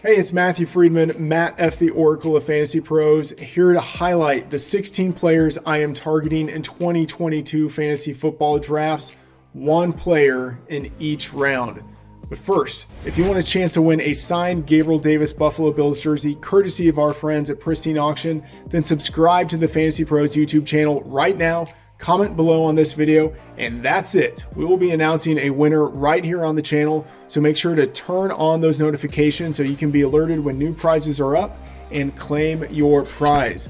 Hey, it's Matthew Freedman, Matt F. the Oracle of Fantasy Pros, here to highlight the 16 players I am targeting in 2022 fantasy football drafts, one player in each round. But first, if you want a chance to win a signed Gabriel Davis Buffalo Bills jersey, courtesy of our friends at Pristine Auction, then subscribe to the Fantasy Pros YouTube channel right now. Comment below on this video, and that's it. We will be announcing a winner right here on the channel, so make sure to turn on those notifications so you can be alerted when new prizes are up and claim your prize.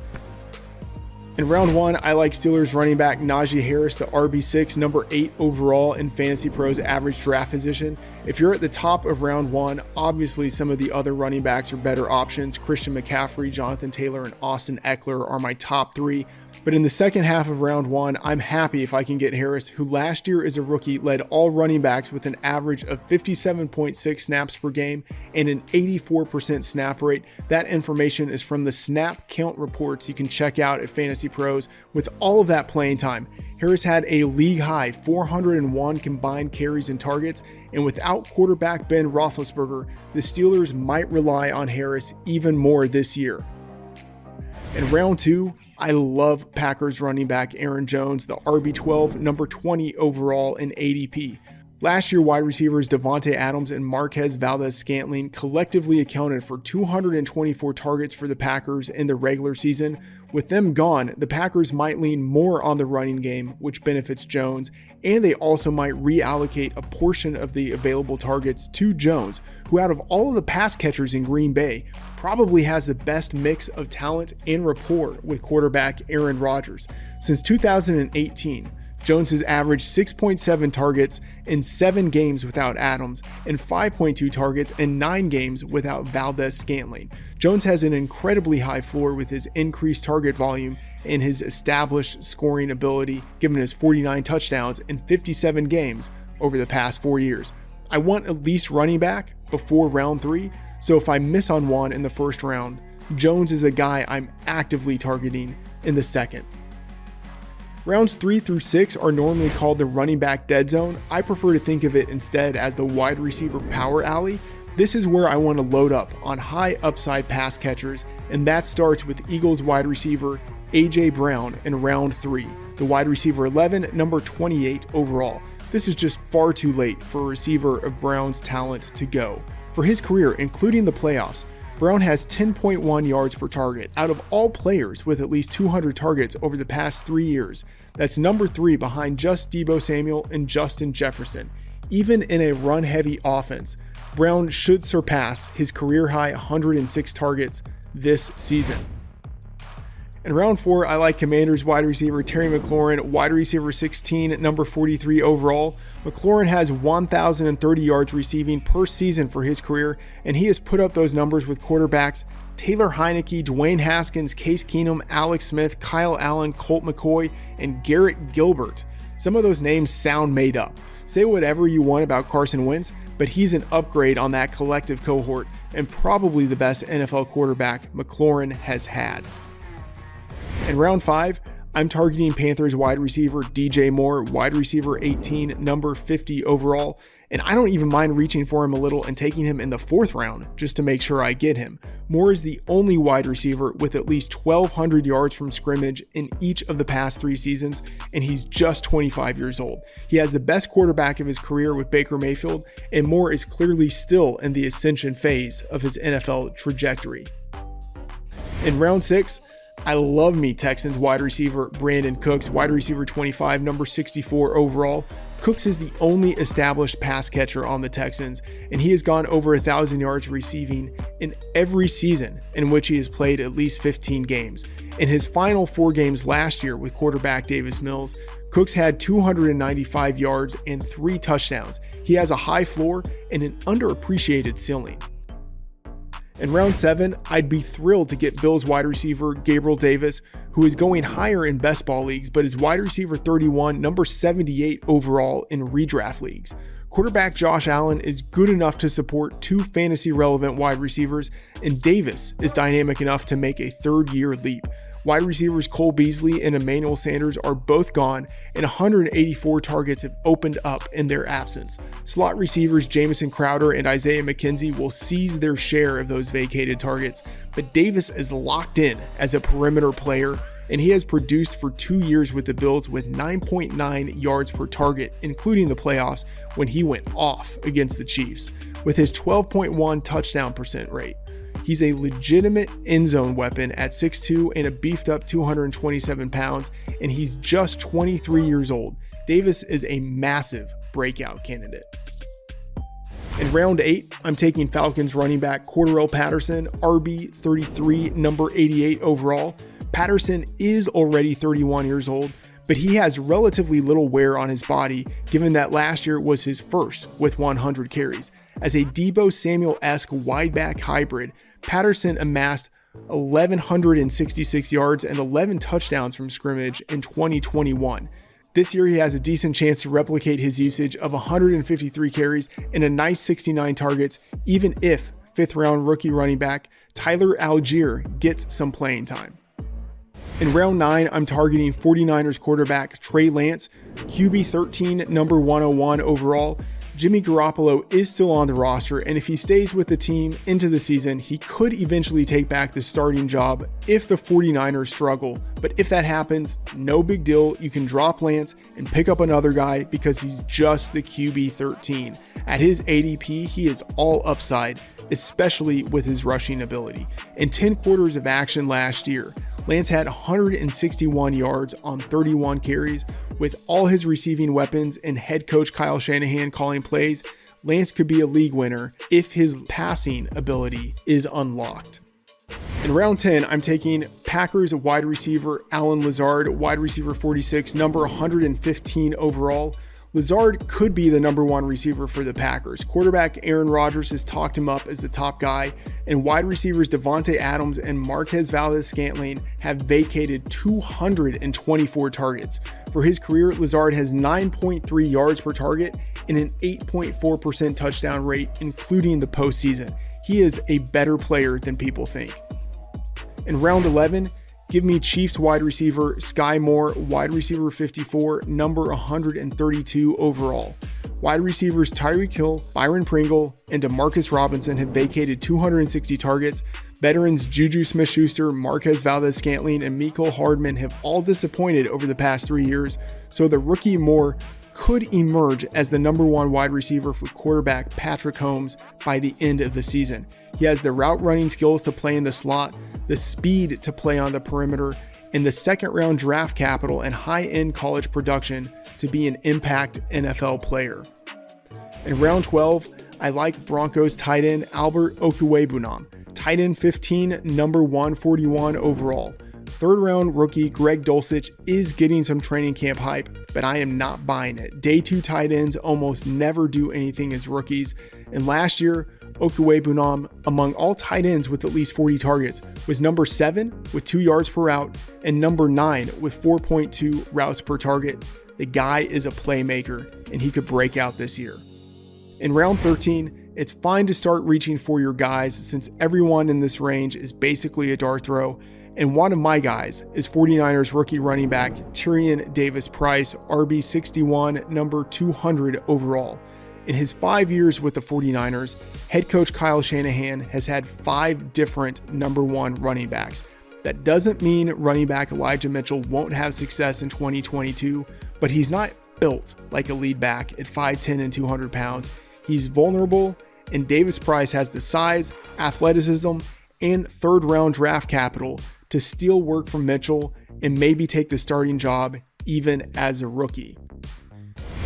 In round one, I like Steelers running back Najee Harris, the RB6, number 8 overall in Fantasy Pros average draft position. If you're at the top of round one, obviously some of the other running backs are better options. Christian McCaffrey, Jonathan Taylor, and Austin Eckler are my top 3. But in the second half of round one, I'm happy if I can get Harris, who last year as a rookie led all running backs with an average of 57.6 snaps per game and an 84% snap rate. That information is from the snap count reports you can check out at Fantasy Pros. With all of that playing time, Harris had a league high 401 combined carries and targets, and without quarterback Ben Roethlisberger, the Steelers might rely on Harris even more this year. In round two, I love Packers running back Aaron Jones, the RB12, number 20 overall in ADP. Last year, wide receivers Devontae Adams and Marquez Valdes-Scantling collectively accounted for 224 targets for the Packers in the regular season. With them gone, the Packers might lean more on the running game, which benefits Jones, and they also might reallocate a portion of the available targets to Jones, who out of all of the pass catchers in Green Bay, probably has the best mix of talent and rapport with quarterback Aaron Rodgers. Since 2018, Jones has averaged 6.7 targets in 7 games without Adams and 5.2 targets in 9 games without Valdes-Scantling. Jones has an incredibly high floor with his increased target volume and his established scoring ability, given his 49 touchdowns in 57 games over the past 4 years. I want at least running back before round 3, so if I miss on one in the first round, Jones is a guy I'm actively targeting in the second. Rounds 3 through 6 are normally called the running back dead zone. I prefer to think of it instead as the wide receiver power alley. This is where I want to load up on high upside pass catchers, and that starts with Eagles wide receiver A.J. Brown in round 3, the wide receiver 11, number 28 overall. This is just far too late for a receiver of Brown's talent to go. For his career, including the playoffs, Brown has 10.1 yards per target out of all players with at least 200 targets over the past 3 years. That's number 3 behind just Deebo Samuel and Justin Jefferson. Even in a run-heavy offense, Brown should surpass his career-high 106 targets this season. In round 4, I like Commanders wide receiver Terry McLaurin, wide receiver 16, number 43 overall. McLaurin has 1,030 yards receiving per season for his career, and he has put up those numbers with quarterbacks Taylor Heineke, Dwayne Haskins, Case Keenum, Alex Smith, Kyle Allen, Colt McCoy, and Garrett Gilbert. Some of those names sound made up. Say whatever you want about Carson Wentz, but he's an upgrade on that collective cohort and probably the best NFL quarterback McLaurin has had. In round 5, I'm targeting Panthers wide receiver DJ Moore, wide receiver 18, number 50 overall, and I don't even mind reaching for him a little and taking him in the 4th round just to make sure I get him. Moore is the only wide receiver with at least 1,200 yards from scrimmage in each of the past 3 seasons, and he's just 25 years old. He has the best quarterback of his career with Baker Mayfield, and Moore is clearly still in the ascension phase of his NFL trajectory. In round 6, I love me Texans wide receiver Brandin Cooks, wide receiver 25, number 64 overall. Cooks is the only established pass catcher on the Texans, and he has gone over 1,000 yards receiving in every season in which he has played at least 15 games. In his final 4 games last year with quarterback Davis Mills, Cooks had 295 yards and 3 touchdowns. He has a high floor and an underappreciated ceiling. In round 7, I'd be thrilled to get Bills wide receiver Gabriel Davis, who is going higher in best ball leagues, but is wide receiver 31, number 78 overall in redraft leagues. Quarterback Josh Allen is good enough to support 2 fantasy relevant wide receivers, and Davis is dynamic enough to make a 3rd-year leap. Wide receivers Cole Beasley and Emmanuel Sanders are both gone, and 184 targets have opened up in their absence. Slot receivers Jamison Crowder and Isaiah McKenzie will seize their share of those vacated targets, but Davis is locked in as a perimeter player, and he has produced for 2 years with the Bills with 9.9 yards per target, including the playoffs when he went off against the Chiefs, with his 12.1 touchdown percent rate. He's a legitimate end zone weapon at 6'2" and a beefed up 227 pounds, and he's just 23 years old. Davis is a massive breakout candidate. In round 8, I'm taking Falcons running back Cordarrelle Patterson, RB 33, number 88 overall. Patterson is already 31 years old, but he has relatively little wear on his body, given that last year was his first with 100 carries. As a Deebo Samuel-esque wideback hybrid, Patterson amassed 1,166 yards and 11 touchdowns from scrimmage in 2021. This year, he has a decent chance to replicate his usage of 153 carries and a nice 69 targets, even if 5th-round rookie running back Tyler Algier gets some playing time. In round 9, I'm targeting 49ers quarterback Trey Lance, QB 13, number 101 overall. Jimmy Garoppolo is still on the roster, and if he stays with the team into the season, he could eventually take back the starting job if the 49ers struggle. But if that happens, no big deal. You can drop Lance and pick up another guy because he's just the QB 13. At his ADP, he is all upside, especially with his rushing ability. In 10 quarters of action last year, Lance had 161 yards on 31 carries. With all his receiving weapons and head coach Kyle Shanahan calling plays, Lance could be a league winner if his passing ability is unlocked. In round 10, I'm taking Packers wide receiver Allen Lazard, wide receiver 46, number 115 overall. Lazard could be the number 1 receiver for the Packers. Quarterback Aaron Rodgers has talked him up as the top guy, and wide receivers Devontae Adams and Marquez Valdes-Scantling have vacated 224 targets. For his career, Lazard has 9.3 yards per target and an 8.4% touchdown rate, including the postseason. He is a better player than people think. In round 11, give me Chiefs wide receiver Sky Moore, wide receiver 54, number 132 overall. Wide receivers Tyreek Hill, Byron Pringle, and Demarcus Robinson have vacated 260 targets. Veterans Juju Smith-Schuster, Marquez Valdes-Scantling, and Mecole Hardman have all disappointed over the past 3 years, so the rookie Moore could emerge as the number 1 wide receiver for quarterback Patrick Mahomes by the end of the season. He has the route running skills to play in the slot, the speed to play on the perimeter, and the second-round draft capital and high-end college production to be an impact NFL player. In round 12, I like Broncos tight end Albert Okwuegbunam, tight end 15, number 141 overall. 3rd-round rookie Greg Dulcich is getting some training camp hype, but I am not buying it. Day 2 tight ends almost never do anything as rookies, and last year, Okwuegbunam, among all tight ends with at least 40 targets, was number 7 with 2 yards per route and number 9 with 4.2 routes per target. The guy is a playmaker, and he could break out this year. In round 13, it's fine to start reaching for your guys since everyone in this range is basically a dart throw, and one of my guys is 49ers rookie running back TYRION Davis-Price, RB 61, number 200 overall. In his 5 years with the 49ers, head coach Kyle Shanahan has had 5 different number 1 running backs. That doesn't mean running back Elijah Mitchell won't have success in 2022, but he's not built like a lead back at 5'10" and 200 pounds. He's vulnerable, and Davis-Price has the size, athleticism, and 3rd-round draft capital to steal work from Mitchell and maybe take the starting job even as a rookie.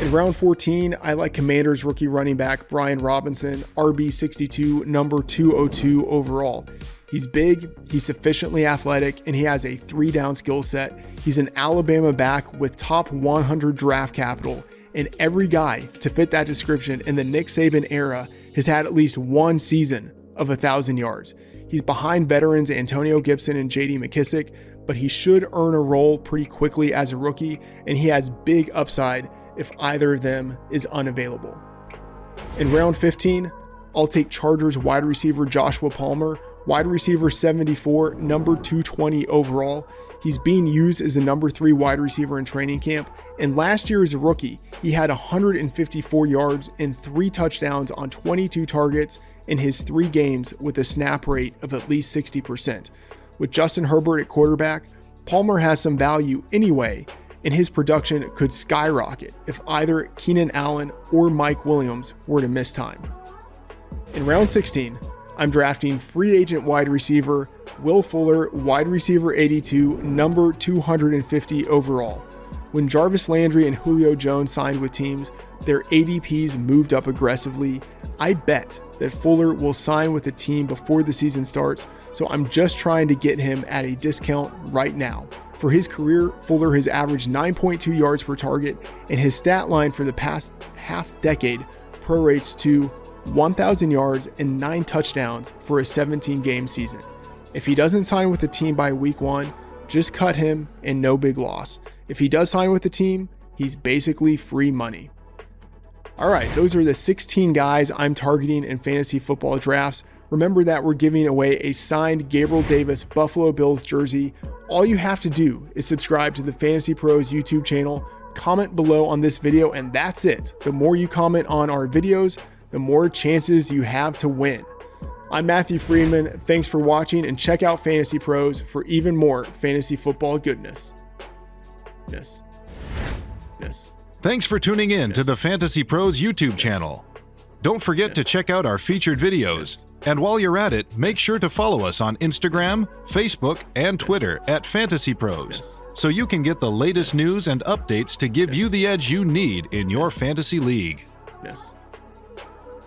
In round 14, I like Commanders rookie running back Brian Robinson, RB 62, number 202 overall. He's big, he's sufficiently athletic, and he has a 3-down skill set. He's an Alabama back with top 100 draft capital, and every guy to fit that description in the Nick Saban era has had at least 1 season of 1,000 yards. He's behind veterans Antonio Gibson and JD McKissic, but he should earn a role pretty quickly as a rookie, and he has big upside if either of them is unavailable. In round 15, I'll take Chargers wide receiver Joshua Palmer, wide receiver 74, number 220 overall. He's being used as a number 3 wide receiver in training camp, and last year as a rookie, he had 154 yards and 3 touchdowns on 22 targets in his 3 games with a snap rate of at least 60%. With Justin Herbert at quarterback, Palmer has some value anyway, and his production could skyrocket if either Keenan Allen or Mike Williams were to miss time. In round 16, I'm drafting free agent wide receiver Will Fuller, wide receiver 82, number 250 overall. When Jarvis Landry and Julio Jones signed with teams, their ADPs moved up aggressively. I bet that Fuller will sign with a team before the season starts, so I'm just trying to get him at a discount right now. For his career, Fuller has averaged 9.2 yards per target, and his stat line for the past half decade prorates to 1,000 yards and 9 touchdowns for a 17-game season. If he doesn't sign with the team by week 1, just cut him and no big loss. If he does sign with the team, he's basically free money. All right, those are the 16 guys I'm targeting in fantasy football drafts. Remember that we're giving away a signed Gabriel Davis Buffalo Bills jersey. All you have to do is subscribe to the FantasyPros YouTube channel, comment below on this video, and that's it. The more you comment on our videos, the more chances you have to win. I'm Matthew Freedman. Thanks for watching, and check out FantasyPros for even more fantasy football goodness. Yes. Thanks for tuning in to the FantasyPros YouTube channel. Don't forget to check out our featured videos. And while you're at it, make sure to follow us on Instagram, Facebook, and Twitter at FantasyPros, so you can get the latest news and updates to give you the edge you need in your fantasy league. Yes.